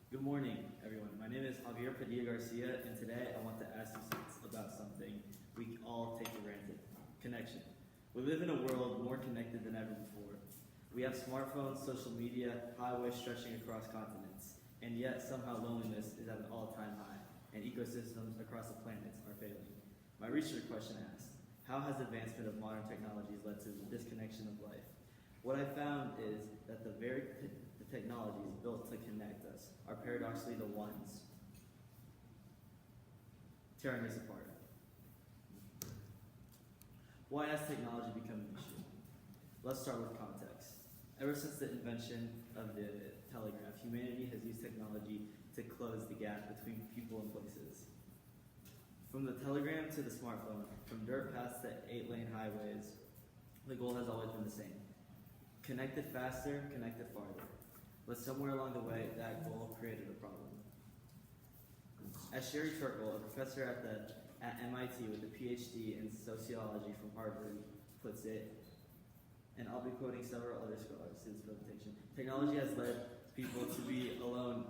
Good morning, everyone. My name is Javier Padilla Garcia, and today I want to ask you about something we all take for granted: connection. We live in a world more connected than ever before. We have smartphones, social media, highways stretching across continents, and yet somehow loneliness is at an all-time high, and ecosystems across the planet are failing. My research question asks, how has advancement of modern technologies led to the disconnection of life? What I found is that the technologies built to connect us are paradoxically the ones tearing us apart. Why has technology become an issue? Let's start with context. Ever since the invention of the telegraph, humanity has used technology to close the gap between people and places. From the telegram to the smartphone, from dirt paths to 8-lane highways, the goal has always been the same: connected faster, connected farther. But somewhere along the way, that goal created a problem. As Sherry Turkle, a professor at MIT with a PhD in sociology from Harvard, puts it, and I'll be quoting several other scholars in this presentation, technology has led people to be alone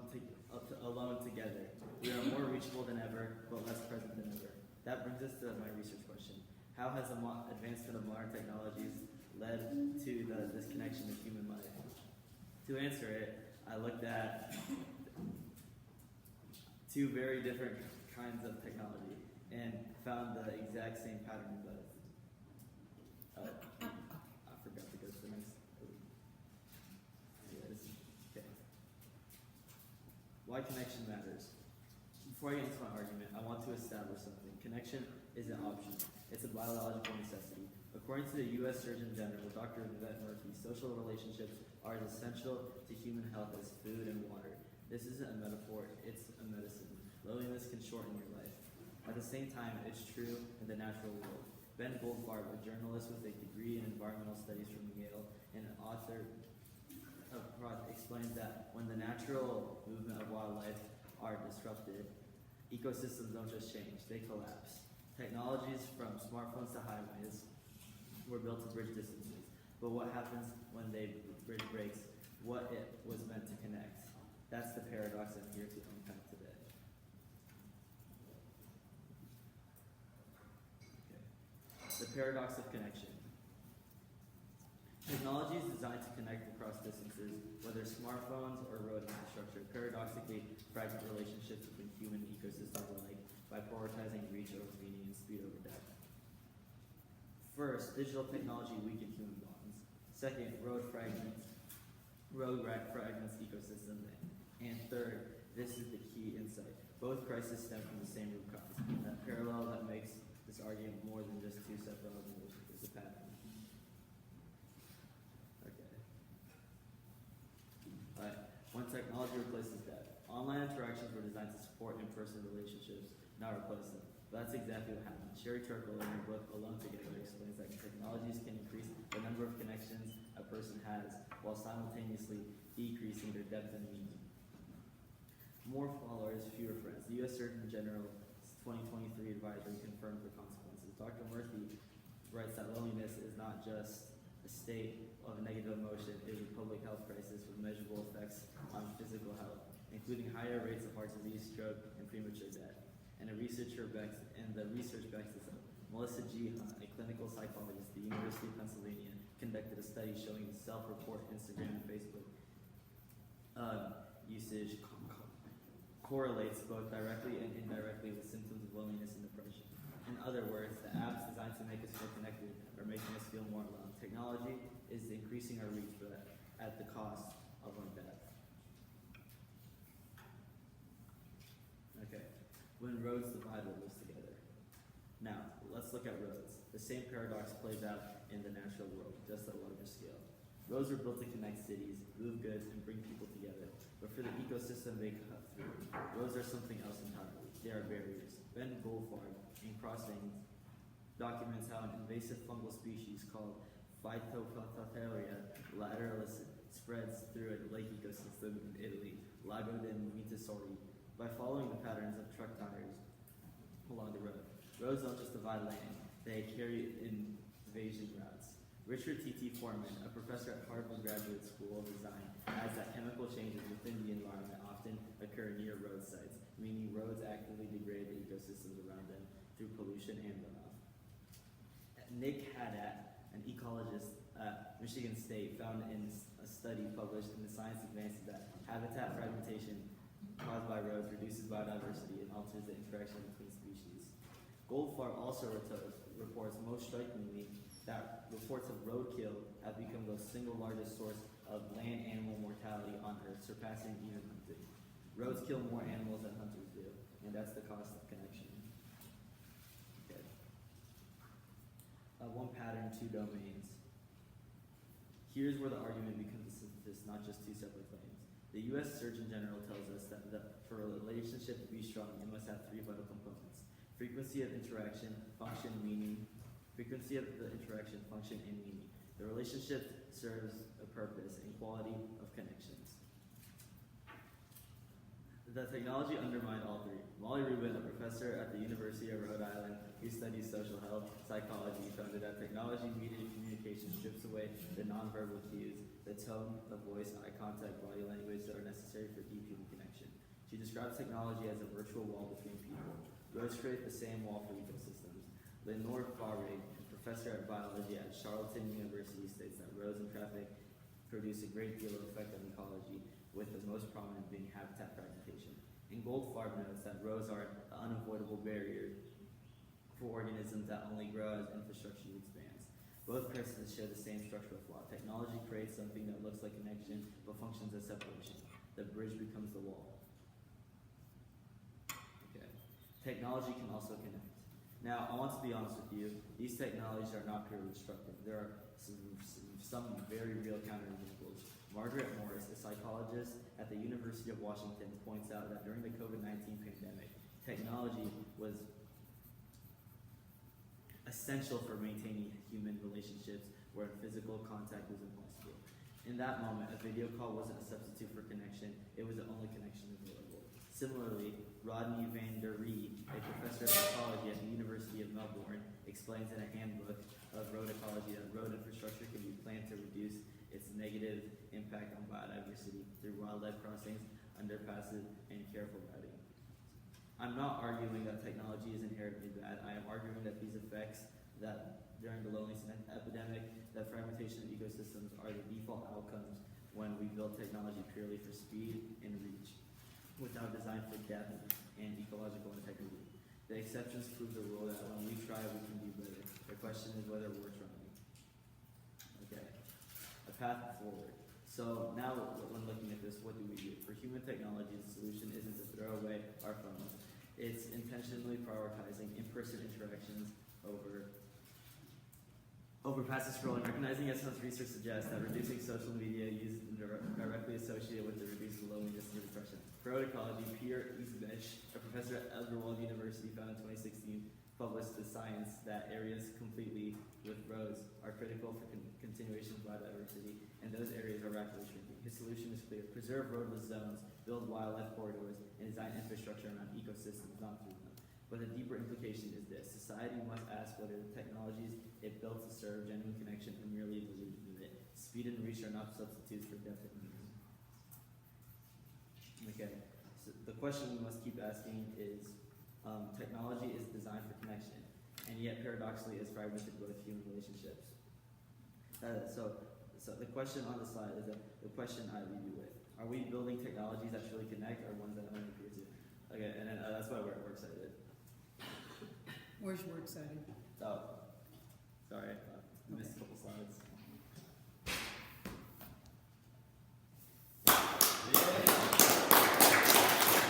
together. We are more reachable than ever, but less present than ever. That brings us to my research question. How has the advancement of modern technologies led to the disconnection of human life? To answer it, I looked at two very different kinds of technology and found the exact same pattern in both. I forgot to go to the next. Anyways, okay. Why connection matters. Before I get into my argument, I want to establish something. Connection isn't optional. It's a biological necessity. According to the U.S. Surgeon General, Dr. Vivek Murthy, social relationships are as essential to human health as food and water. This isn't a metaphor, it's a medicine. Loneliness can shorten your life. At the same time, it's true in the natural world. Ben Goldfarb, a journalist with a degree in environmental studies from Yale and an author of Project, explains that when the natural movement of wildlife are disrupted, ecosystems don't just change, they collapse. Technologies from smartphones to highways were built to bridge distances. But what happens when the bridge breaks what it was meant to connect? That's the paradox I'm here to unpack today. Okay. The paradox of connection. Technology is designed to connect across distances, whether smartphones or road infrastructure, paradoxically fragment relationships between human and ecosystems alike by prioritizing reach over meaning and speed over depth. First, digital technology weakens human bonds. Second, road fragments ecosystems. And third, this is the key insight. Both crises stem from the same root cause. That parallel that makes this argument more than just two separate elements is a pattern. Okay. When technology replaces depth. Online interactions were designed to support in-person relationships, not replace them. But that's exactly what happened. Sherry Turkle, in her book Alone Together, explains that technologies can increase the number of connections a person has while simultaneously decreasing their depth and meaning. More followers, fewer friends. The U.S. Surgeon General's 2023 advisory confirmed the consequences. Dr. Murthy writes that loneliness is not just a state of negative emotion, it is a public health crisis with measurable effects on physical health, including higher rates of heart disease, stroke, and premature death. And the research backs this up. Melissa G. Hunt, a clinical psychologist at the University of Pennsylvania, conducted a study showing the self-report Instagram and Facebook usage correlates both directly and indirectly with symptoms of loneliness and depression. In other words, the apps designed to make us feel connected are making us feel more alone. Technology is increasing our reach, but at the cost of our depth. Okay, when roads divide what lives together. Now, let's look at roads. The same paradox plays out in the natural world, just at a larger scale. Roads were built to connect cities, move goods, and bring people together. But for the ecosystem they cut through, roads are something else entirely. They are barriers. Ben Goldfarb, in Crossings, documents how an invasive fungal species called Phytophthaleria lateralis spreads through a lake ecosystem in Italy, Lago de Montessori, by following the patterns of truck tires along the road. Roads don't just divide land, they carry invasion routes. Richard T.T. Foreman, a professor at Harvard Graduate School of Design, adds that chemical changes within the environment often occur near road sites, meaning roads actively degrade the ecosystems around them through pollution and runoff. Nick Haddad, an ecologist at Michigan State, found in a study published in the Science Advances that habitat fragmentation caused by roads reduces biodiversity and alters the interaction between species. Goldfarb also reports, most strikingly, that reports of roadkill have become the single largest source of land animal mortality on Earth, surpassing even hunting. Roads kill more animals than hunters do, and that's the cost of connection. Okay. One pattern, two domains. Here's where the argument becomes a synthesis, not just two separate claims. The U.S. Surgeon General tells us that for a relationship to be strong, it must have three vital components: frequency of interaction, function, meaning. Frequency of the interaction, function, and meaning. The relationship serves a purpose and quality of connections. The technology undermined all three. Molly Rubin, a professor at the University of Rhode Island who studies social health psychology, found that technology-mediated communication strips away the nonverbal cues, the tone of voice, eye contact, body language that are necessary for deep human connection. She describes technology as a virtual wall between people. Roads create the same wall for ecosystems. Lenore Farig, a professor at biology at Charlton University, states that roads and traffic produce a great deal of effect on ecology, with the most prominent being habitat fragmentation. And Goldfarb notes that roads are an unavoidable barrier for organisms that only grow as infrastructure expands. Both presses share the same structural flaw. Technology creates something that looks like connection, but functions as separation. The bridge becomes the wall. Okay. Technology can also connect. Now, I want to be honest with you, these technologies are not purely destructive. There are some very real counterexamples. Margaret Morris, a psychologist at the University of Washington, points out that during the COVID-19 pandemic, technology was essential for maintaining human relationships where physical contact was impossible. In that moment, a video call wasn't a substitute for connection, it was the only connection available. Similarly, Rodney van der Ree, a professor of ecology at the University of Melbourne, explains in a handbook of road ecology that road infrastructure can be planned to reduce its negative impact on biodiversity through wildlife crossings, underpasses, and careful routing. I'm not arguing that technology is inherently bad. I am arguing that these effects that during the loneliness epidemic, that fragmentation of ecosystems are the default outcomes when we build technology purely for speed and reach, without design for depth and ecological integrity. The exceptions prove the rule that when we try, we can do better. The question is whether we're trying. Okay, a path forward. So now when looking at this, what do we do? For human technology, the solution isn't to throw away our phones. It's intentionally prioritizing in-person interactions over passive scrolling, recognizing, as some research suggests, that reducing social media use is directly associated with the reduced loneliness and depression. For road ecology, Pierre Izbesh, a professor at Elderwold University, found in 2016, published the science that areas completely with roads are critical for continuation of biodiversity, and those areas are rapidly shrinking. His solution is clear: preserve roadless zones, build wildlife corridors, and design infrastructure around ecosystems, not through them. But the deeper implication is this: society must ask whether the technologies it built to serve genuine connection are merely a delusion of it. Speed and reach are not substitutes for depth and meaning. Okay, so the question we must keep asking is, technology is designed for connection, and yet paradoxically is fragmented both human relationships. So the question on the slide is the question I leave you with. Are we building technologies that truly connect, or ones that only appear to? Okay, and then that's why we're excited. Where's we're excited? Oh,